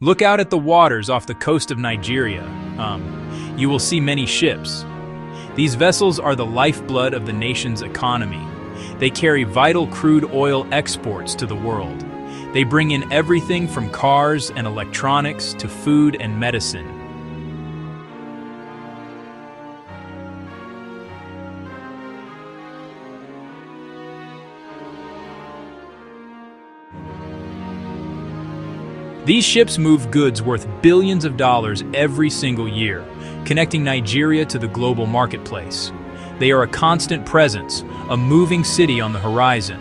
Look out at the waters off the coast of Nigeria. You will see many ships. These vessels are the lifeblood of the nation's economy. They carry vital crude oil exports to the world. They bring in everything from cars and electronics to food and medicine. These ships move goods worth billions of dollars every single year, connecting Nigeria to the global marketplace. They are a constant presence, a moving city on the horizon.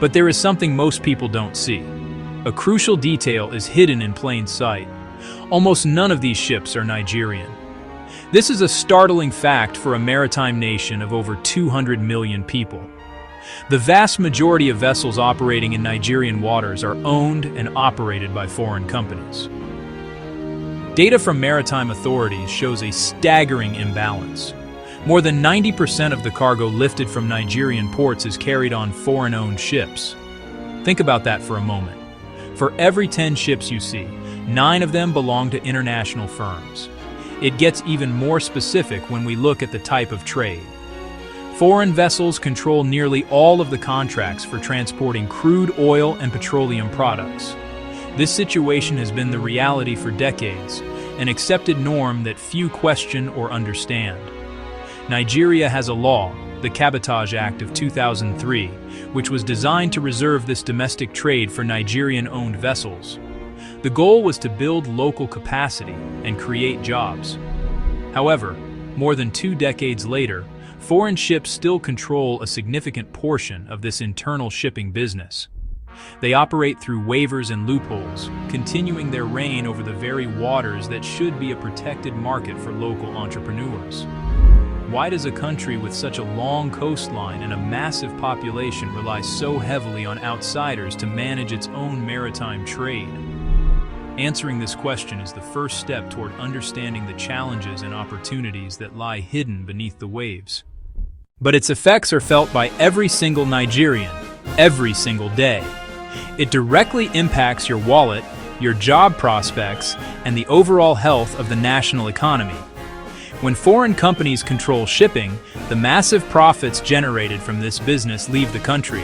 But there is something most people don't see. A crucial detail is hidden in plain sight. Almost none of these ships are Nigerian. This is a startling fact for a maritime nation of over 200 million people. The vast majority of vessels operating in Nigerian waters are owned and operated by foreign companies. Data from maritime authorities shows a staggering imbalance. More than 90% of the cargo lifted from Nigerian ports is carried on foreign-owned ships. Think about that for a moment. For every 10 ships you see, 9 of them belong to international firms. It gets even more specific when we look at the type of trade. Foreign vessels control nearly all of the contracts for transporting crude oil and petroleum products. This situation has been the reality for decades, an accepted norm that few question or understand. Nigeria has a law, the Cabotage Act of 2003, which was designed to reserve this domestic trade for Nigerian-owned vessels. The goal was to build local capacity and create jobs. However, more than 2 decades later, foreign ships still control a significant portion of this internal shipping business. They operate through waivers and loopholes, continuing their reign over the very waters that should be a protected market for local entrepreneurs. Why does a country with such a long coastline and a massive population rely so heavily on outsiders to manage its own maritime trade? Answering this question is the first step toward understanding the challenges and opportunities that lie hidden beneath the waves. But its effects are felt by every single Nigerian, every single day. It directly impacts your wallet, your job prospects, and the overall health of the national economy. When foreign companies control shipping, the massive profits generated from this business leave the country.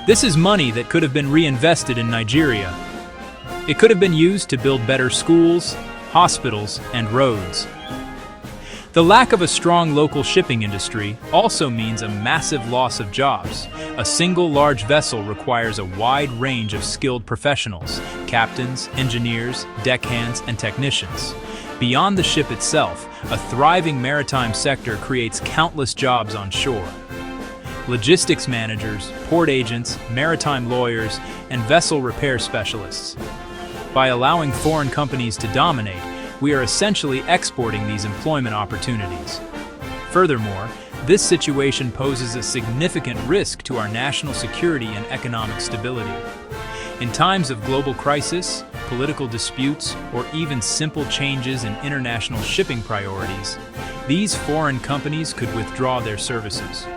This is money that could have been reinvested in Nigeria. It could have been used to build better schools, hospitals, and roads. The lack of a strong local shipping industry also means a massive loss of jobs. A single large vessel requires a wide range of skilled professionals, captains, engineers, deckhands, and technicians. Beyond the ship itself, a thriving maritime sector creates countless jobs on shore. Logistics managers, port agents, maritime lawyers, and vessel repair specialists. By allowing foreign companies to dominate, we are essentially exporting these employment opportunities. Furthermore, this situation poses a significant risk to our national security and economic stability. In times of global crisis, political disputes, or even simple changes in international shipping priorities, these foreign companies could withdraw their services.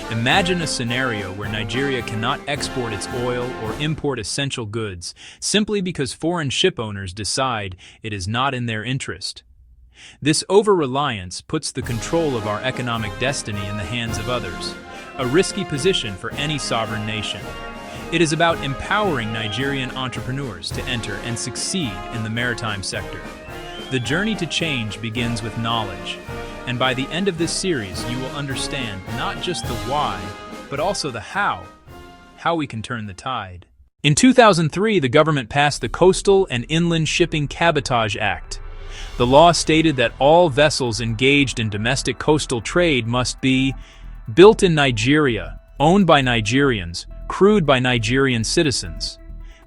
Imagine a scenario where Nigeria cannot export its oil or import essential goods simply because foreign ship owners decide it is not in their interest. This over-reliance puts the control of our economic destiny in the hands of others, a risky position for any sovereign nation. It is about empowering Nigerian entrepreneurs to enter and succeed in the maritime sector. The journey to change begins with knowledge, and by the end of this series you will understand not just the why, but also the how we can turn the tide. In 2003, the government passed the Coastal and Inland Shipping Cabotage Act. The law stated that all vessels engaged in domestic coastal trade must be built in Nigeria, owned by Nigerians, crewed by Nigerian citizens.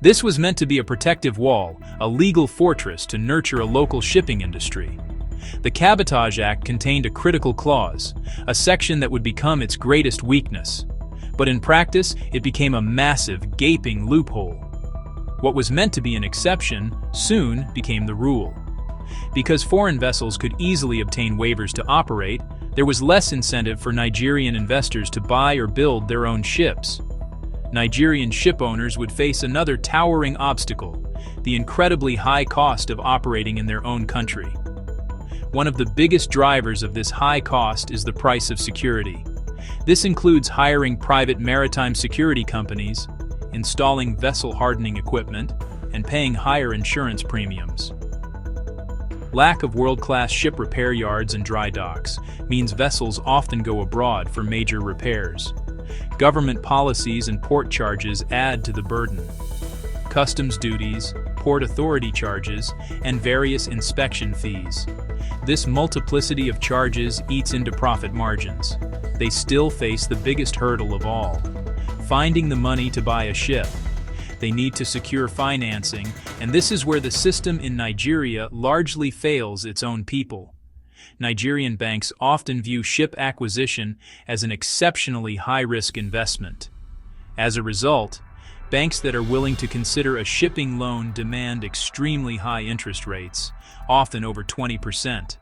This was meant to be a protective wall, a legal fortress to nurture a local shipping industry. The Cabotage Act contained a critical clause, a section that would become its greatest weakness. But in practice, it became a massive, gaping loophole. What was meant to be an exception soon became the rule. Because foreign vessels could easily obtain waivers to operate, there was less incentive for Nigerian investors to buy or build their own ships. Nigerian ship owners would face another towering obstacle: the incredibly high cost of operating in their own country. One of the biggest drivers of this high cost is the price of security. This includes hiring private maritime security companies, installing vessel hardening equipment, and paying higher insurance premiums. Lack of world-class ship repair yards and dry docks means vessels often go abroad for major repairs. Government policies and port charges add to the burden. Customs duties, port authority charges, and various inspection fees. This multiplicity of charges eats into profit margins. They still face the biggest hurdle of all: finding the money to buy a ship. They need to secure financing, and this is where the system in Nigeria largely fails its own people. Nigerian banks often view ship acquisition as an exceptionally high-risk investment. As a result, banks that are willing to consider a shipping loan demand extremely high interest rates, often over 20%.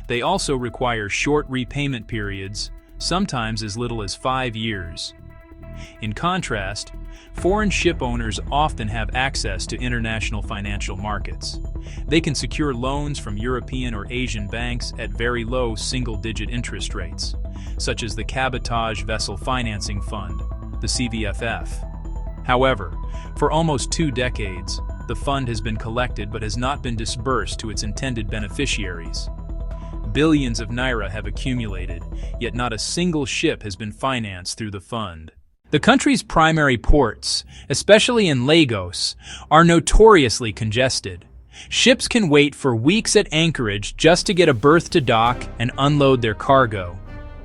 They also require short repayment periods, sometimes as little as 5 years. In contrast, foreign ship owners often have access to international financial markets. They can secure loans from European or Asian banks at very low single-digit interest rates, such as the Cabotage Vessel Financing Fund, the CVFF. However, for almost 2 decades, the fund has been collected but has not been disbursed to its intended beneficiaries. Billions of naira have accumulated, yet not a single ship has been financed through the fund. The country's primary ports, especially in Lagos, are notoriously congested. Ships can wait for weeks at anchorage just to get a berth to dock and unload their cargo.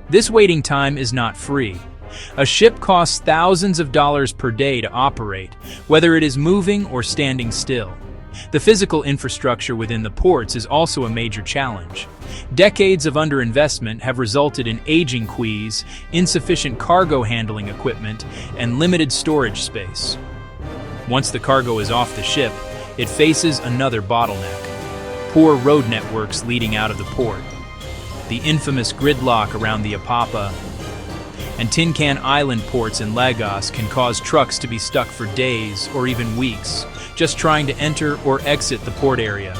This waiting time is not free. A ship costs thousands of dollars per day to operate, whether it is moving or standing still. The physical infrastructure within the ports is also a major challenge. Decades of underinvestment have resulted in aging quays, insufficient cargo handling equipment, and limited storage space. Once the cargo is off the ship, it faces another bottleneck: poor road networks leading out of the port. The infamous gridlock around the Apapa and Tin Can Island ports in Lagos can cause trucks to be stuck for days or even weeks, just trying to enter or exit the port area.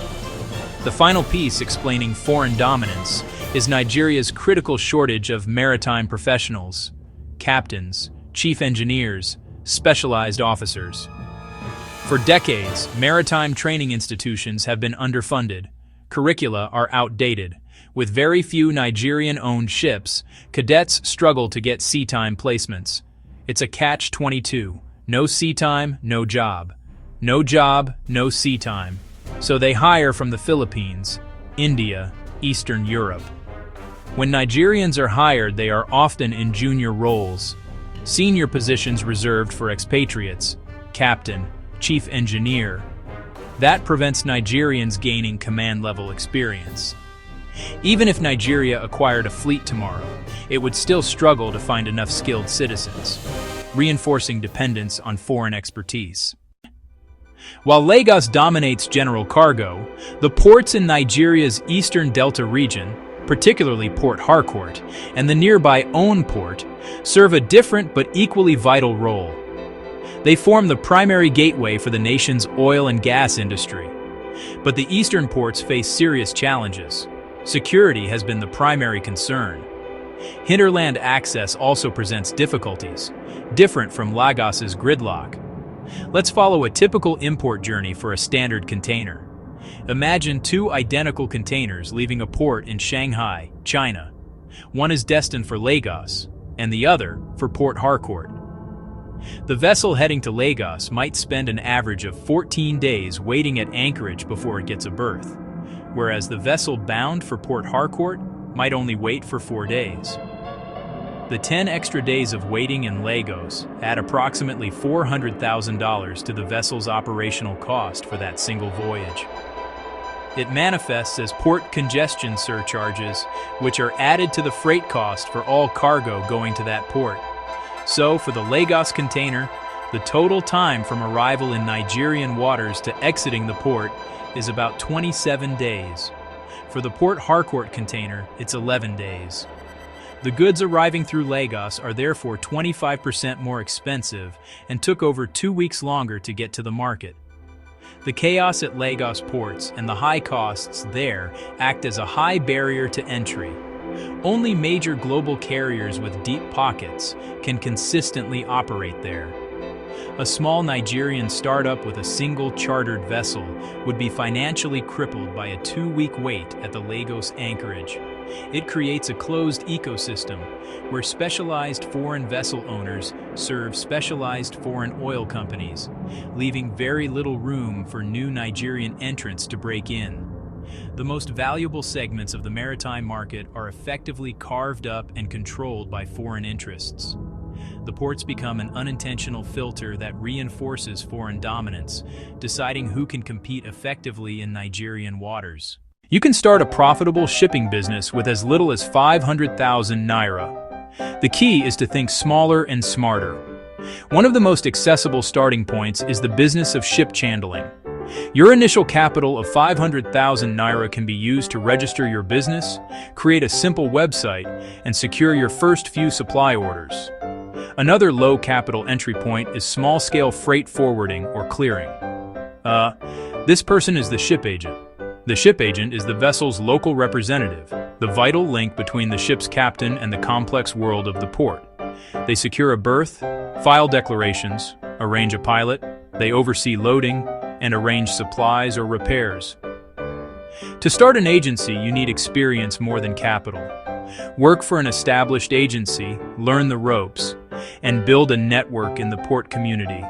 The final piece explaining foreign dominance is Nigeria's critical shortage of maritime professionals: captains, chief engineers, specialized officers. For decades, maritime training institutions have been underfunded. Curricula are outdated. With very few Nigerian-owned ships, cadets struggle to get sea time placements. It's a catch-22. No sea time, no job. No job, no sea time. So they hire from the Philippines, India, Eastern Europe. When Nigerians are hired, they are often in junior roles. Senior positions reserved for expatriates: captain, chief engineer. That prevents Nigerians gaining command-level experience. Even if Nigeria acquired a fleet tomorrow, it would still struggle to find enough skilled citizens, reinforcing dependence on foreign expertise. While Lagos dominates general cargo, the ports in Nigeria's eastern delta region, particularly Port Harcourt and the nearby Own Port, serve a different but equally vital role. They form the primary gateway for the nation's oil and gas industry. But the eastern ports face serious challenges. Security has been the primary concern. Hinterland access also presents difficulties, different from Lagos's gridlock. Let's follow a typical import journey for a standard container. Imagine 2 identical containers leaving a port in Shanghai, China. One is destined for Lagos, and the other for Port Harcourt. The vessel heading to Lagos might spend an average of 14 days waiting at anchorage before it gets a berth, whereas the vessel bound for Port Harcourt might only wait for 4 days. The 10 extra days of waiting in Lagos add approximately $400,000 to the vessel's operational cost for that single voyage. It manifests as port congestion surcharges, which are added to the freight cost for all cargo going to that port. So, for the Lagos container, the total time from arrival in Nigerian waters to exiting the port is about 27 days. For the Port Harcourt container, it's 11 days. The goods arriving through Lagos are therefore 25% more expensive and took over 2 weeks longer to get to the market. The chaos at Lagos ports and the high costs there act as a high barrier to entry. Only major global carriers with deep pockets can consistently operate there. A small Nigerian startup with a single chartered vessel would be financially crippled by a 2-week wait at the Lagos anchorage. It creates a closed ecosystem where specialized foreign vessel owners serve specialized foreign oil companies, leaving very little room for new Nigerian entrants to break in. The most valuable segments of the maritime market are effectively carved up and controlled by foreign interests. The ports become an unintentional filter that reinforces foreign dominance, deciding who can compete effectively in Nigerian waters. You can start a profitable shipping business with as little as 500,000 naira. The key is to think smaller and smarter. One of the most accessible starting points is the business of ship chandling. Your initial capital of 500,000 naira can be used to register your business, create a simple website, and secure your first few supply orders. Another low capital entry point is small-scale freight forwarding or clearing. This person is the ship agent. The ship agent is the vessel's local representative, the vital link between the ship's captain and the complex world of the port. They secure a berth, file declarations, arrange a pilot, they oversee loading, and arrange supplies or repairs. To start an agency, you need experience more than capital. Work for an established agency, learn the ropes, and build a network in the port community.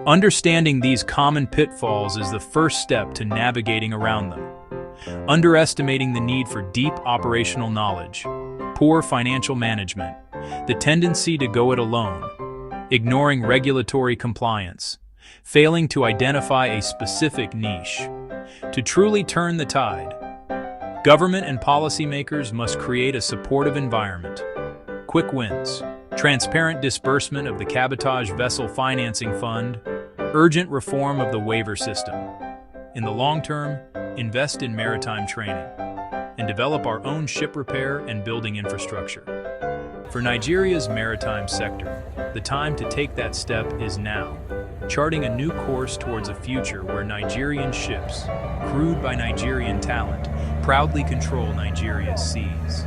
Understanding these common pitfalls is the first step to navigating around them. Underestimating the need for deep operational knowledge, poor financial management, the tendency to go it alone, ignoring regulatory compliance, failing to identify a specific niche. To truly turn the tide, government and policymakers must create a supportive environment. Quick wins, transparent disbursement of the Cabotage Vessel Financing Fund, urgent reform of the waiver system. In the long term, invest in maritime training and develop our own ship repair and building infrastructure. For Nigeria's maritime sector, the time to take that step is now, charting a new course towards a future where Nigerian ships, crewed by Nigerian talent, proudly control Nigeria's seas.